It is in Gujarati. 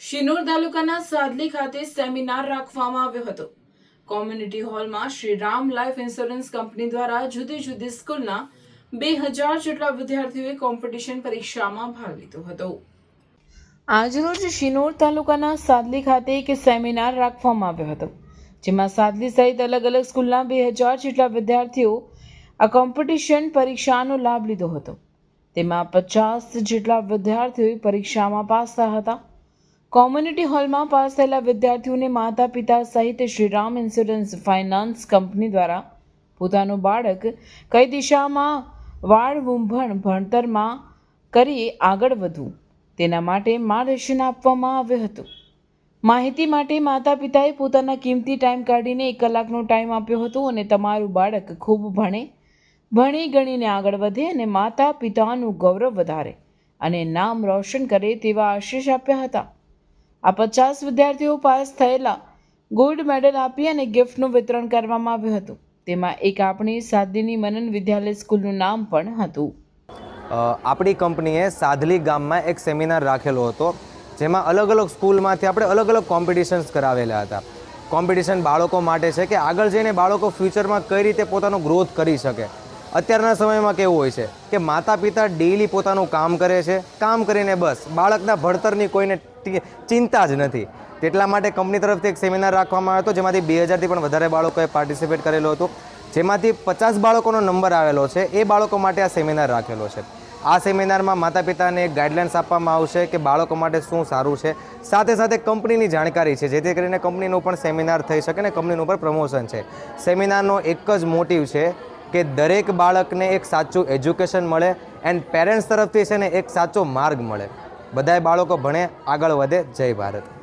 શિનોર તાલુકાના સાદલી ખાતે સેમિનાર રાખવામાં આવ્યો હતો। કોમ્યુનિટી હોલમાં Shri Ram life insurance company દ્વારા જુદી જુદી સ્કૂલના 2000 જેટલા વિદ્યાર્થીઓએ કોમ્પિટિશન પરીક્ષામાં ભાગ લીધો હતો। આજરોજ શિનોર તાલુકાના સાદલી ખાતે એક સેમિનાર રાખવામાં આવ્યો હતો, જેમાં સાદલી સહિત અલગ અલગ સ્કૂલના 2000 જેટલા વિદ્યાર્થીઓ આ કોમ્પિટિશન પરીક્ષાનો લાભ લીધો હતો। તેમાં 50 જેટલા વિદ્યાર્થીઓ પરીક્ષામાં પાસ થયા હતા। કોમ્યુનિટી હોલમાં પાસ થયેલા વિદ્યાર્થીઓને માતા પિતા સહિત શ્રીરામ ઇન્સ્યોરન્સ ફાઇનાન્સ કંપની દ્વારા પોતાનું બાળક કઈ દિશામાં વાળવુંભણ ભણતરમાં કરી આગળ વધવું તેના માટે માર્ગદર્શન આપવામાં આવ્યું હતું। માહિતી માટે માતા પિતાએ પોતાના કિંમતી ટાઈમ કાઢીને 1 કલાકનો ટાઈમ આપ્યો હતો અને તમારું બાળક ખૂબ ભણી ગણીને આગળ વધે અને માતા પિતાનું ગૌરવ વધારે અને નામ રોશન કરે તેવા આશીષ આપ્યા હતા। આ 50 વિદ્યાર્થીઓ પાસ થયેલા ગોલ્ડ મેડલ આપી અને ગિફ્ટનું વિતરણ કરવામાં આવ્યું હતું। તેમાં એક આપણી સાદલીની મનન વિદ્યાલય સ્કૂલનું નામ પણ હતું। આપણી કંપનીએ સાદલી ગામમાં એક સેમિનાર રાખેલો હતો, જેમાં અલગ અલગ સ્કૂલમાંથી આપણે અલગ અલગ કોમ્પિટિશન્સ કરાવેલા હતા। કોમ્પિટિશન બાળકો માટે છે કે આગળ જઈને બાળકો ફ્યુચરમાં કઈ રીતે પોતાનો ગ્રોથ કરી શકે। અત્યારના સમયમાં કેવું હોય છે કે માતા પિતા ડેઈલી પોતાનું કામ કરે છે, કામ કરીને બસ બાળકના ભણતરની કોઈને ચિંતા જ નથી। તેટલા માટે કંપની તરફથી એક સેમિનાર રાખવામાં આવ્યો હતો, જેમાંથી 2000થી પણ વધારે બાળકોએ પાર્ટિસિપેટ કરેલો હતો, જેમાંથી 50 બાળકોનો નંબર આવેલો છે। એ બાળકો માટે આ સેમિનાર રાખેલો છે। આ સેમિનારમાં માતા પિતાને એક ગાઈડલાઇન્સ આપવામાં આવશે કે બાળકો માટે શું સારું છે, સાથે સાથે કંપનીની જાણકારી છે, જેથી કરીને કંપનીનું પણ સેમિનાર થઈ શકે ને કંપનીનું પણ પ્રમોશન છે। સેમિનારનો એક જ મોટિવ છે કે દરેક બાળકને એક સાચું એજ્યુકેશન મળે એન્ડ પેરેન્ટ્સ તરફથી છે ને એક સાચો માર્ગ મળે, બધાય બાળકો ભણે આગળ વધે। જય ભારત।